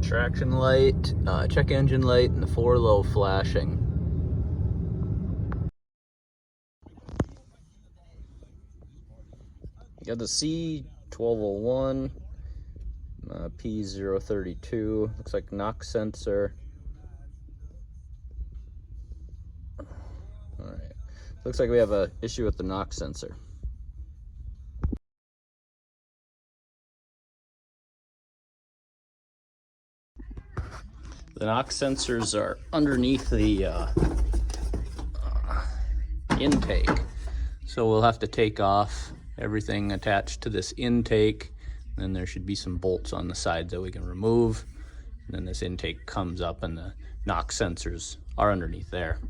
traction light, check engine light, and the 4 low flashing. Got the C1201, P032, looks like knock sensor. Alright, looks like we have an issue with the knock sensor. The knock sensors are underneath the intake, so we'll have to take off everything attached to this intake. Then there should be some bolts on the sides that we can remove, and then this intake comes up and the knock sensors are underneath there.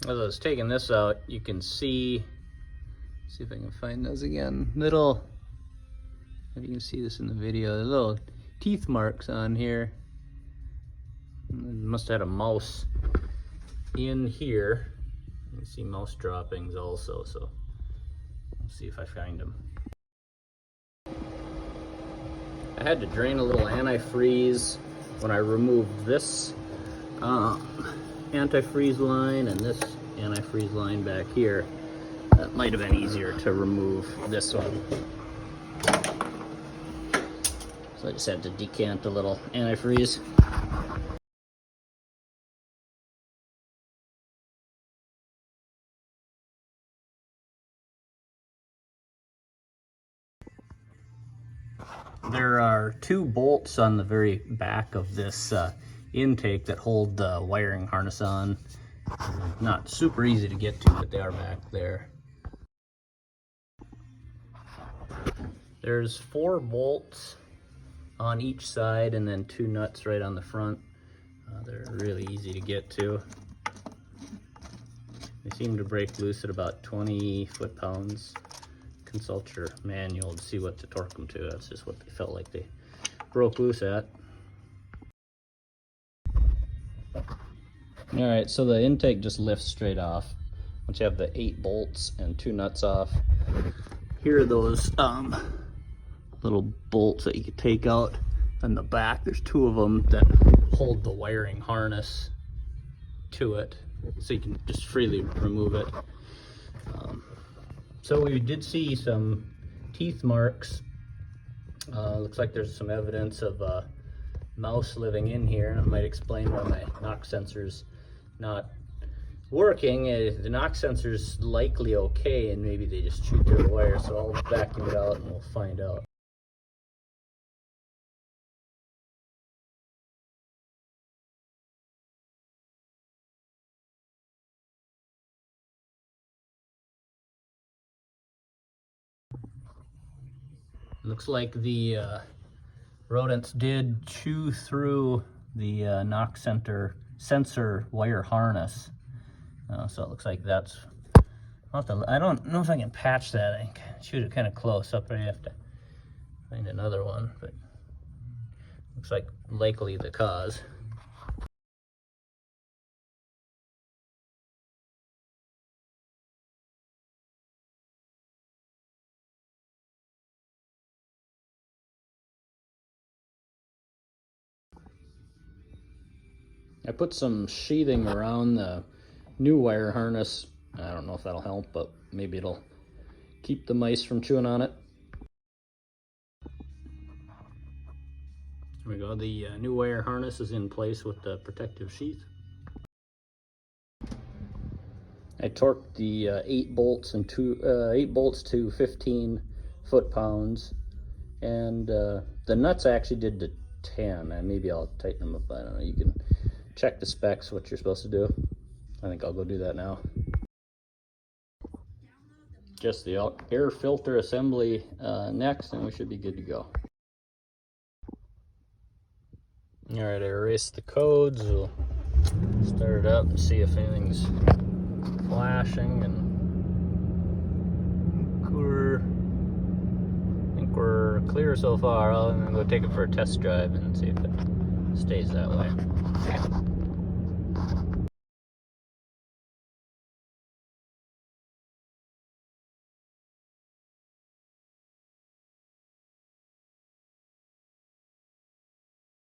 As I was taking this out, you can see if I can find those again, little, if you can see this in the video, the little teeth marks on here. Must have had a mouse in here. You can see mouse droppings also, so let's see if I find them. I had to drain a little antifreeze when I removed this antifreeze line and this antifreeze line back here. That might have been easier to remove this one. So I just had to decant a little antifreeze. There are 2 bolts on the very back of this intake that hold the wiring harness on. Not super easy to get to, but they are back there. There's 4 bolts on each side and then 2 nuts right on the front. They're really easy to get to. They seem to break loose at about 20 foot-pounds. Consult your manual to see what to torque them to. That's just what they felt like they broke loose at. Alright, so the intake just lifts straight off. Once you have the 8 bolts and 2 nuts off, here are those little bolts that you can take out in the back. There's 2 of them that hold the wiring harness to it, so you can just freely remove it. So we did see some teeth marks. Looks like there's some evidence of a mouse living in here, and it might explain why my knock sensor's not working. The knock sensor's likely okay, and maybe they just chewed through the wire, so I'll vacuum it out and we'll find out. Looks like the rodents did chew through the knock sensor wire harness. So it looks like that's, I don't know if I can patch that. I can shoot it kind of close up. I have to find another one, but looks like likely the cause. I put some sheathing around the new wire harness. I don't know if that'll help, but maybe it'll keep the mice from chewing on it. There we go. The new wire harness is in place with the protective sheath. I torqued the 8 bolts and 8 bolts to 15 foot-pounds, and the nuts I actually did to 10. Maybe I'll tighten them up. I don't know. You can check the specs, what you're supposed to do. I think I'll go do that now. Just the air filter assembly next, and we should be good to go. All right, I erased the codes. Start it up and see if anything's flashing, and I think we're clear so far. I'm gonna go take it for a test drive and see if it stays that way.